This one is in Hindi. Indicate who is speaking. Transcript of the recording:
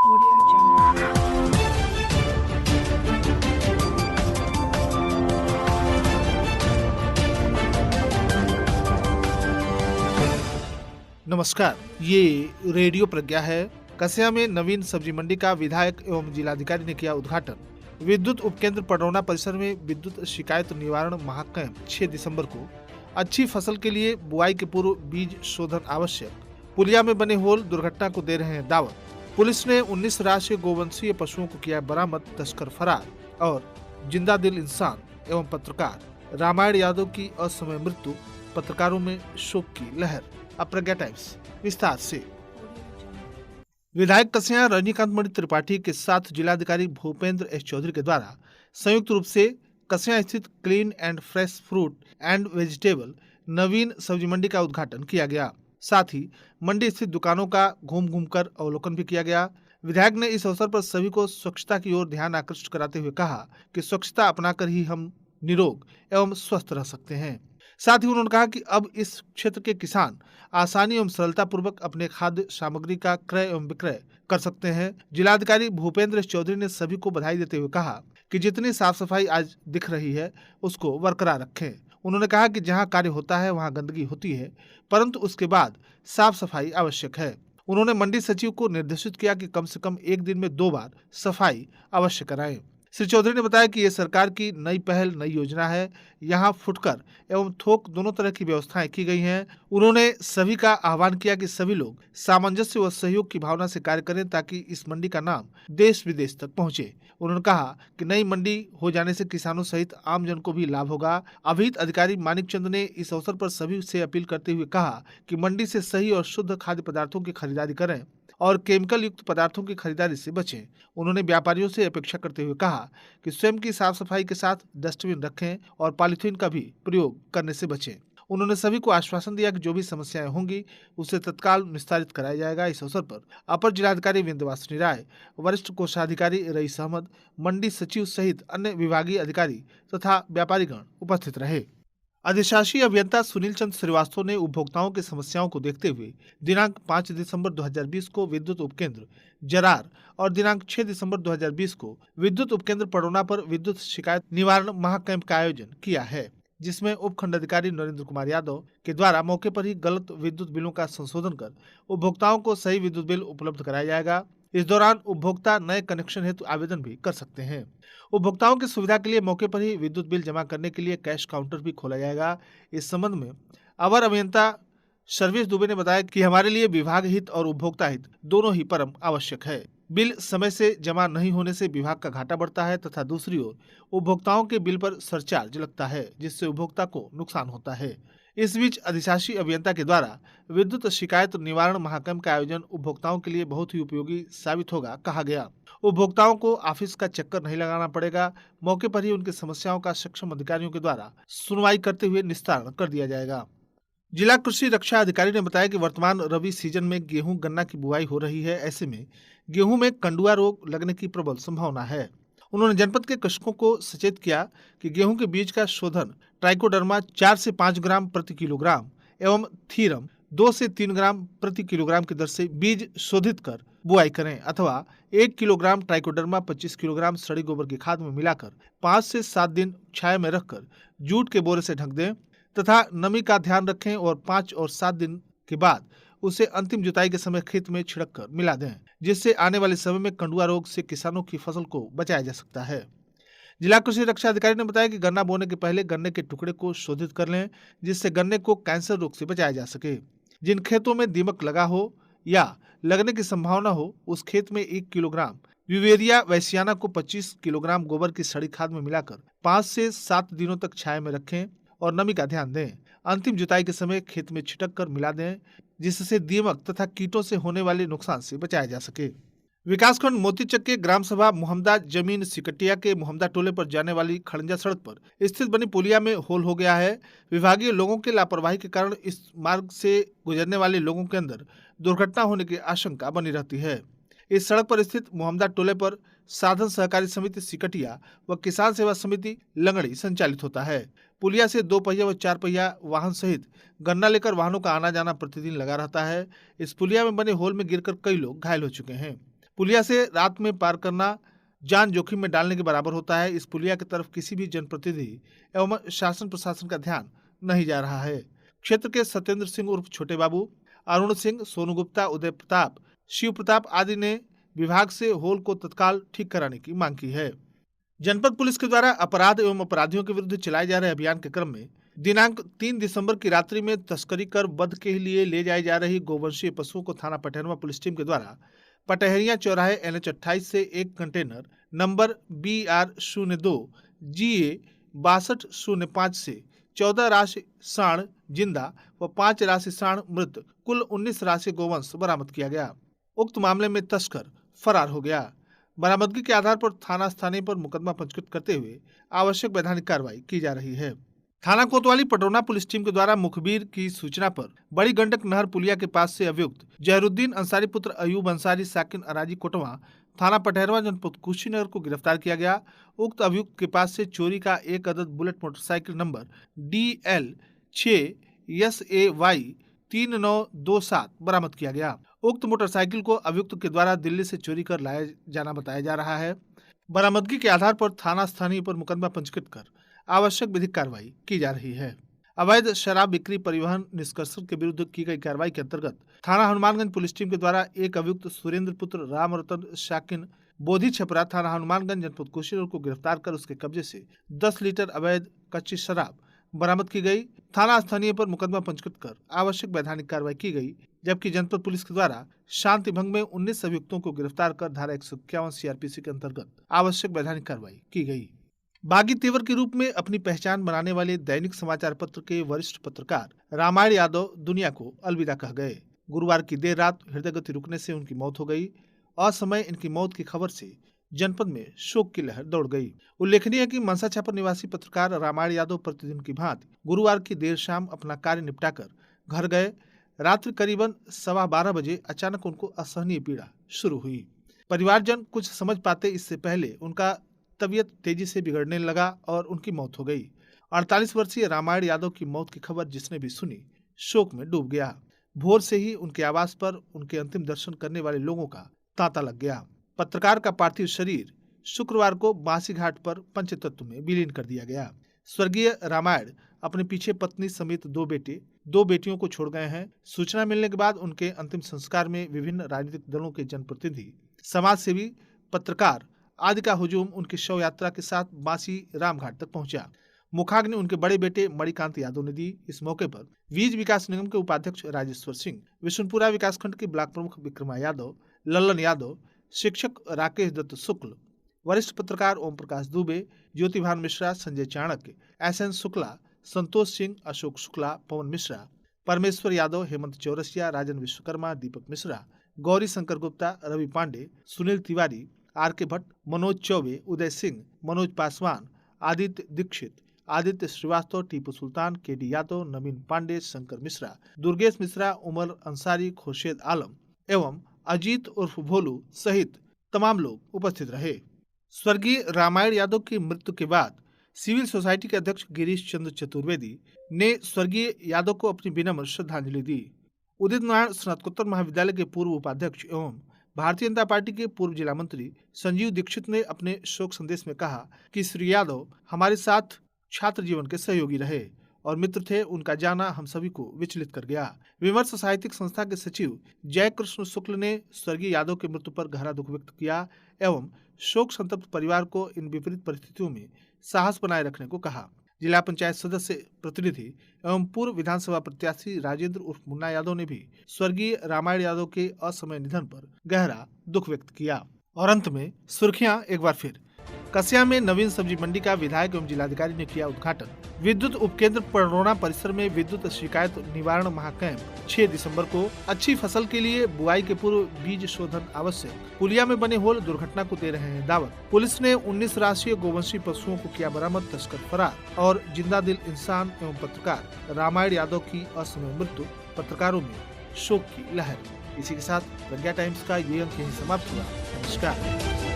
Speaker 1: Audio Jungle.
Speaker 2: नमस्कार, ये रेडियो प्रज्ञा है। कस्या में नवीन सब्जी मंडी का विधायक एवं जिलाधिकारी ने किया उद्घाटन। विद्युत उपकेंद्र पडरौना परिसर में विद्युत शिकायत निवारण महाकैंप 6 दिसंबर को। अच्छी फसल के लिए बुआई के पूर्व बीज शोधन आवश्यक। पुलिया में बने होल दुर्घटना को दे रहे हैं दावत। पुलिस ने 19 राष्ट्रीय गोवंशीय पशुओं को किया बरामद, तस्कर फरार। और जिंदा दिल इंसान एवं पत्रकार रामायण यादव की असमय मृत्यु, पत्रकारों में शोक की लहर। अब प्रज्ञा टाइम्स विस्तार से। विधायक कस्या रजनीकांत मणि त्रिपाठी के साथ जिलाधिकारी भूपेंद्र एस चौधरी के द्वारा संयुक्त रूप से कस्या स्थित clean and fresh fruit and vegetable Naveen Sabzi Mandi का उद्घाटन किया गया। साथ ही मंडी स्थित दुकानों का घूम कर अवलोकन भी किया गया। विधायक ने इस अवसर पर सभी को स्वच्छता की ओर ध्यान आकृष्ट कराते हुए कहा कि स्वच्छता अपनाकर ही हम निरोग एवं स्वस्थ रह सकते हैं। साथ ही उन्होंने कहा कि अब इस क्षेत्र के किसान आसानी एवं सरलता पूर्वक अपने खाद्य सामग्री का क्रय एवं विक्रय कर सकते हैं। जिलाधिकारी भूपेंद्र चौधरी ने सभी को बधाई देते हुए कहा कि जितनी साफ सफाई आज दिख रही है उसको बरकरार रखें। उन्होंने कहा कि जहां कार्य होता है वहां गंदगी होती है, परंतु उसके बाद साफ सफाई आवश्यक है। उन्होंने मंडी सचिव को निर्देशित किया कि कम से कम एक दिन में 2 बार सफाई अवश्य कराएं। श्री चौधरी ने बताया कि ये सरकार की नई पहल, नई योजना है। यहाँ फुटकर एवं थोक दोनों तरह की व्यवस्थाएं की गई हैं। उन्होंने सभी का आह्वान किया कि सभी लोग सामंजस्य व सहयोग की भावना से कार्य करें ताकि इस मंडी का नाम देश विदेश तक पहुंचे। उन्होंने कहा कि नई मंडी हो जाने से किसानों सहित आम जन को भी लाभ होगा। अभिहित अधिकारी मानिक चंद ने इस अवसर पर सभी से अपील करते हुए कहा कि मंडी से सही और शुद्ध खाद्य पदार्थों की खरीदारी करें और केमिकल युक्त पदार्थों की खरीदारी से बचें। उन्होंने व्यापारियों से अपेक्षा करते हुए कहा कि स्वयं की साफ सफाई के साथ डस्टबिन रखें और पॉलीथीन का भी प्रयोग करने से बचें। उन्होंने सभी को आश्वासन दिया कि जो भी समस्याएं होंगी उसे तत्काल निस्तारित कराया जाएगा। इस अवसर पर अपर जिलाधिकारी विंध्यवासिनी राय, वरिष्ठ कोषाधिकारी रईस अहमद, मंडी सचिव सहित अन्य विभागीय अधिकारी तथा व्यापारीगण उपस्थित रहे। अधिशासी अभियंता सुनील चंद श्रीवास्तव ने उपभोक्ताओं की समस्याओं को देखते हुए दिनांक 5 दिसंबर 2020 को विद्युत उपकेंद्र जरार और दिनांक 6 दिसंबर 2020 को विद्युत उपकेंद्र पडरौना पर विद्युत शिकायत निवारण महाकैंप का आयोजन किया है, जिसमें उपखंड अधिकारी नरेंद्र कुमार यादव के द्वारा मौके पर ही गलत विद्युत बिलों का संशोधन कर उपभोक्ताओं को सही विद्युत बिल उपलब्ध कराया जाएगा। इस दौरान उपभोक्ता नए कनेक्शन हेतु आवेदन भी कर सकते हैं। उपभोक्ताओं की सुविधा के लिए मौके पर ही विद्युत बिल जमा करने के लिए कैश काउंटर भी खोला जाएगा। इस संबंध में अवर अभियंता सर्वेश दुबे ने बताया कि हमारे लिए विभाग हित और उपभोक्ता हित दोनों ही परम आवश्यक है। बिल समय से जमा नहीं होने से विभाग का घाटा बढ़ता है तथा दूसरी ओर उपभोक्ताओं के बिल पर सरचार्ज लगता है, जिससे उपभोक्ता को नुकसान होता है। इस बीच अधिशासी अभियंता के द्वारा विद्युत शिकायत निवारण महाकैंप का आयोजन उपभोक्ताओं के लिए बहुत ही उपयोगी साबित होगा, कहा गया। उपभोक्ताओं को ऑफिस का चक्कर नहीं लगाना पड़ेगा। मौके पर ही उनकी समस्याओं का सक्षम अधिकारियों के द्वारा सुनवाई करते हुए निस्तारण कर दिया जाएगा। जिला कृषि रक्षा अधिकारी ने बताया कि वर्तमान रबी सीजन में गेहूं गन्ना की बुआई हो रही है। ऐसे में गेहूं में कंडुआ रोग लगने की प्रबल संभावना है। उन्होंने जनपद के कृषकों को सचेत किया कि गेहूं के बीज का शोधन ट्राइकोडर्मा 4 से 5 ग्राम प्रति किलोग्राम एवं थीरम 2 से 3 ग्राम प्रति किलोग्राम की दर से बीज शोधित कर बुआई करें, अथवा 1 किलोग्राम ट्राइकोडर्मा 25 किलोग्राम सड़ी गोबर की खाद में मिलाकर 5 से 7 दिन छाया में रखकर जूट के बोरे से ढक दें तथा नमी का ध्यान रखें और 5 और 7 दिन के बाद उसे अंतिम जुताई के समय खेत में छिड़क कर मिला दें, जिससे आने वाले समय में कंडुआ रोग से किसानों की फसल को बचाया जा सकता है। जिला कृषि रक्षा अधिकारी ने बताया कि गन्ना बोने के पहले गन्ने के टुकड़े को शोधित कर लें, जिससे गन्ने को कैंसर रोग से बचाया जा सके। जिन खेतों में दीमक लगा हो या लगने की संभावना हो, उस खेत में 1 किलोग्राम विवेरिया वैसियाना को 25 किलोग्राम गोबर की सड़ी खाद में मिलाकर 5 से 7 दिनों तक छाया में रखें और नमी का ध्यान दें। अंतिम जुताई के समय खेत में छिटक कर मिला दें, जिससे दीमक तथा कीटों से होने वाले नुकसान से बचाया जा सके। विकासखंड मोतीचक के ग्राम सभा मोहम्मदा जमीन सिकटिया के मोहम्मदा टोले पर जाने वाली खड़ंजा सड़क पर स्थित बनी पुलिया में होल हो गया है। विभागीय लोगों के लापरवाही के कारण इस मार्ग से गुजरने वाले लोगों के अंदर दुर्घटना होने की आशंका बनी रहती है। इस सड़क पर स्थित मोहम्मदा टोले पर साधन सहकारी समिति सिकटिया व किसान सेवा समिति लंगड़ी संचालित होता है। पुलिया से 2 पहिया व 4 पहिया वाहन सहित गन्ना लेकर वाहनों का आना जाना प्रतिदिन लगा रहता है। इस पुलिया में बने होल में गिरकर कई लोग घायल हो चुके हैं। पुलिया से रात में पार करना जान जोखिम में डालने के बराबर होता है। इस पुलिया की तरफ किसी भी जनप्रतिनिधि एवं शासन प्रशासन का ध्यान नहीं जा रहा है। क्षेत्र के सत्येंद्र सिंह उर्फ छोटे बाबू, अरुण सिंह, सोनू गुप्ता, उदय प्रताप, शिव प्रताप आदि ने विभाग से होल को तत्काल ठीक कराने की मांग की है। जनपद पुलिस के द्वारा अपराध एवं अपराधियों के विरुद्ध चलाए जा रहे अभियान के क्रम में दिनांक 3 दिसंबर की रात्रि में तस्करी कर वध के लिए ले जाई जा रही गोवंशीय पशुओं को थाना पटहरवा पुलिस टीम के द्वारा पटहरिया चौराहे NH 28 से एक कंटेनर नंबर BR02 GA 6205 से 14 राशि सांड जिंदा व 5 राशि सांड मृत कुल 19 राशि गोवंश बरामद किया गया। उक्त मामले में तस्कर फरार हो गया। बरामदगी के आधार पर थाना स्थानीय पर मुकदमा पंजीकृत करते हुए आवश्यक वैधानिक कार्रवाई की जा रही है। थाना कोतवाली पटरौना पुलिस टीम के द्वारा मुखबिर की सूचना पर बड़ी गंडक नहर पुलिया के पास से अभियुक्त जहरुद्दीन अंसारी पुत्र अयूब अंसारी साकिन अराजी कोटवा थाना पटहरवा जनपद कुशीनगर को गिरफ्तार किया गया। उक्त अभियुक्त के पास से चोरी का एक अदद bullet motorcycle number DL 6SAY 3927 बरामद किया गया। उक्त मोटरसाइकिल को अभियुक्त के द्वारा दिल्ली से चोरी कर लाया जाना बताया जा रहा है। बरामदगी के आधार पर थाना स्थानीय पर मुकदमा पंजीकृत कर आवश्यक विधिक कार्रवाई की जा रही है। अवैध शराब बिक्री परिवहन निष्कर्षण के विरुद्ध की गई कार्रवाई के अंतर्गत थाना हनुमानगंज पुलिस टीम के द्वारा एक अभियुक्त सुरेंद्र पुत्र राम रतन शाकिन बोधी छपरा थाना हनुमानगंज जनपद कुशीनगर को गिरफ्तार कर उसके कब्जे से 10 लीटर अवैध कच्ची शराब बरामद की गई। थाना स्थानीय पर मुकदमा पंजीकृत कर आवश्यक वैधानिक कार्रवाई की गई, जबकि जनपद पुलिस के द्वारा शांति भंग में 19 अभियुक्तों को गिरफ्तार कर धारा 151 CRPC के अंतर्गत आवश्यक वैधानिक कार्रवाई की गई। बागी तेवर के रूप में अपनी पहचान बनाने वाले दैनिक समाचार पत्र के वरिष्ठ पत्रकार रामायण यादव दुनिया को अलविदा कह गए। गुरुवार की देर रात हृदय गति रुकने से उनकी मौत हो गई। असमय इनकी मौत की खबर से जनपद में शोक की लहर दौड़ गई। उल्लेखनीय है कि मनसा छापर निवासी पत्रकार रामायण यादव प्रतिदिन की भांति गुरुवार की देर शाम अपना कार्य निपटाकर घर गए। रात्रि करीबन 12:15 बजे अचानक उनको असहनीय पीड़ा शुरू हुई। परिवारजन कुछ समझ पाते इससे पहले उनका तबीयत तेजी से बिगड़ने लगा और उनकी मौत हो गई। 48 वर्षीय रामायण यादव की मौत की खबर जिसने भी सुनी शोक में डूब गया। भोर से ही उनके आवास पर उनके अंतिम दर्शन करने वाले लोगों का तांता लग गया। पत्रकार का पार्थिव शरीर शुक्रवार को बांसी घाट पर पंचतत्व में विलीन कर दिया गया। स्वर्गीय रामायण अपने पीछे पत्नी समेत 2 बेटे 2 बेटियों को छोड़ गए हैं। सूचना मिलने के बाद उनके अंतिम संस्कार में विभिन्न राजनीतिक दलों के जनप्रतिनिधि, समाज सेवी, पत्रकार आदि का हुजूम उनकी शव यात्रा के साथ बांसी रामघाट तक पहुंचा। मुखाग्नि उनके बड़े बेटे मणिकांत यादव ने दी। इस मौके पर बीज विकास निगम के उपाध्यक्ष राजेश्वर सिंह, विशुनपुरा विकासखंड के ब्लॉक प्रमुख विक्रमा यादव, लल्लन यादव, शिक्षक राकेश दत्त शुक्ल, वरिष्ठ पत्रकार ओम प्रकाश दुबे, ज्योतिभान मिश्रा, संजय चाणक्य, SN शुक्ला, संतोष सिंह, अशोक शुक्ला, पवन मिश्रा, परमेश्वर यादव, हेमंत चौरसिया, राजन विश्वकर्मा, दीपक मिश्रा, गौरी शंकर गुप्ता, रवि पांडे, सुनील तिवारी, RK भट्ट, मनोज चौबे, उदय सिंह, मनोज पासवान, आदित्य दीक्षित, आदित्य श्रीवास्तव, टीपू सुल्तान, KD यादव, नवीन पांडे, शंकर मिश्रा, दुर्गेश मिश्रा, उमर अंसारी, खुर्शीद आलम एवं अजीत उर्फ भोलू सहित तमाम लोग उपस्थित रहे। स्वर्गीय रामायण यादव की मृत्यु के बाद सिविल सोसाइटी के अध्यक्ष गिरीश चंद्र चतुर्वेदी ने स्वर्गीय यादव को अपनी विनम्र श्रद्धांजलि दी। उदित नारायण स्नातकोत्तर महाविद्यालय के पूर्व उपाध्यक्ष एवं भारतीय जनता पार्टी के पूर्व जिला मंत्री संजीव दीक्षित ने अपने शोक संदेश में कहा कि श्री यादव हमारे साथ छात्र जीवन के सहयोगी रहे और मित्र थे। उनका जाना हम सभी को विचलित कर गया। विमर्श साहित्यिक संस्था के सचिव जय कृष्ण शुक्ल ने स्वर्गीय यादव की मृत्यु पर गहरा दुख व्यक्त किया एवं शोक संतप्त परिवार को इन विपरीत परिस्थितियों में साहस बनाए रखने को कहा। जिला पंचायत सदस्य प्रतिनिधि एवं पूर्व विधानसभा प्रत्याशी राजेंद्र उर्फ मुन्ना यादव ने भी स्वर्गीय रामायण यादव के असमय निधन पर गहरा दुख व्यक्त किया। और अंत में सुर्खियां एक बार फिर। कसिया में नवीन सब्जी मंडी का विधायक एवं जिलाधिकारी ने किया उद्घाटन। विद्युत उपकेंद्र पटरौना परिसर में विद्युत शिकायत निवारण महाकैंप 6 दिसंबर को। अच्छी फसल के लिए बुआई के पूर्व बीज शोधन आवश्यक। पुलिया में बने होल दुर्घटना को दे रहे हैं दावत। पुलिस ने 19 राष्ट्रीय गोवंशी पशुओं को किया बरामद, तस्कर फरार। और जिंदा दिल इंसान एवं पत्रकार रामायण यादव की असमय मृत्यु, पत्रकारों में शोक की लहर। इसी के साथ प्रज्ञा टाइम्स का ये अंक यहीं समाप्त हुआ। नमस्कार।